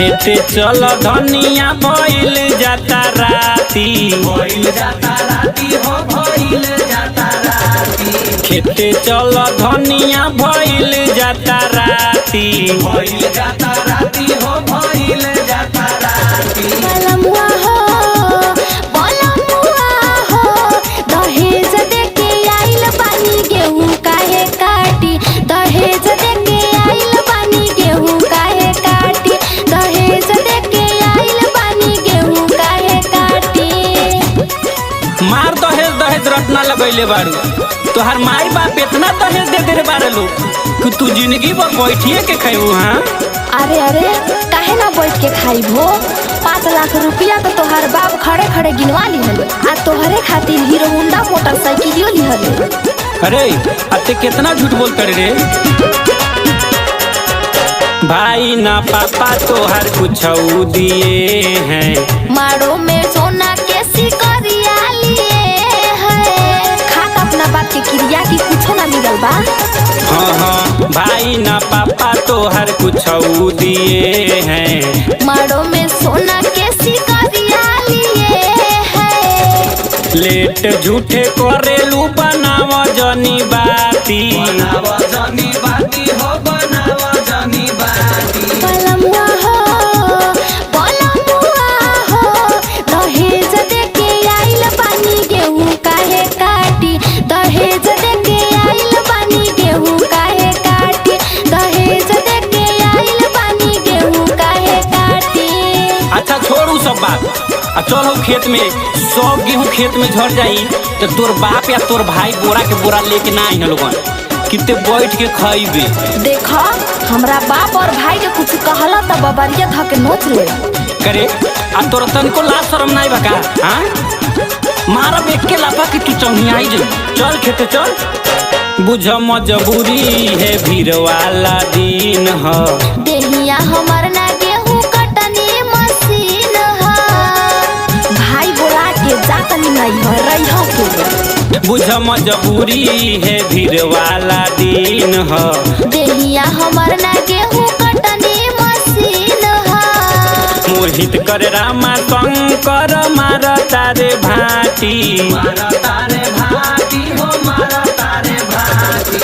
खेते चल धनिया भइल जाता राती, भइल जाता राती हो भइल जाता राती। खेते चल धनिया भइल जाता राती, भइल जाता राती हो भइल जाता राती। बलमुआ हो दहेज देके आइल बानी गेहूं काहे काटी, दहेज देके आइल बानी गेहूं काहे काटी, दहेज देके आइल बानी गेहूं काहे काटी। मार दहेज दहेज रटना लगैले बारू। तोहर माई बाप इतना दहेज दे दे बारे लोग कि तू जिंदगी भर बैठिए के खैबू। हाँ अरे काहे ना बैठ के खाइबो। 5 लाख रुपया तो तोहर बाप खड़े खड़े गिनवा लिहल, आ तोहरे खातिर हीरो होंडा मोटरसाइकिलियो लिहल। अरे अते कितना झूठ बोल कर रे। भाई ना पापा तोहर कुछ दिए हैं, मारो में सोना के सिकरिया लिए है। खात अपना बात के क्रिया की कुछो ना मिलल बा। हाँ भाई ना पापा तोहर कुछ दिए हैं, मारो में सोना के सिकरिया लिए है। लेट झूठे करेलू बनाव जनी बाती, बनाव जनी बाती हो बनाव जनी बाती। बलमुआ हो दहेज देके आइल बानी गेहूं काहे काटी, दहेज देके आइल बानी गेहूं काहे काटी, दहेज देके आइल बानी गेहूं काहे काटी। अच्छा छोड़ू सब बात आ चल हो खेत में। सब गेहूं खेत में झड़ जाई तो तोर बाप या तोर भाई बोरा के बोरा लेके ना आई लोगन, कितने बैठ के खाइबे। देखा हमरा बाप और भाई के कुछ कहला त बबरिया ध के नोच ले करे। आ तोर तनको लाज शरम नहीं बका। हाँ मारब एक के लापा कि तू चौनियाई जे। चल खेते चल। बुझ मजबूरी है भीड़ वाला दिन ह, देहिया हमर ना गेहूं कटनी मशीन ह। भाई बोला के जातनी नहीं ह रही हो के। बुझ मजबूरी है भीड़ वाला दिन ह, देहिया हमर ना गेहूं कटनी मशीन ह। मोहित कर रामा शंकर मार तारे भाटी, मार तारे भाती हो मार तारे भाती।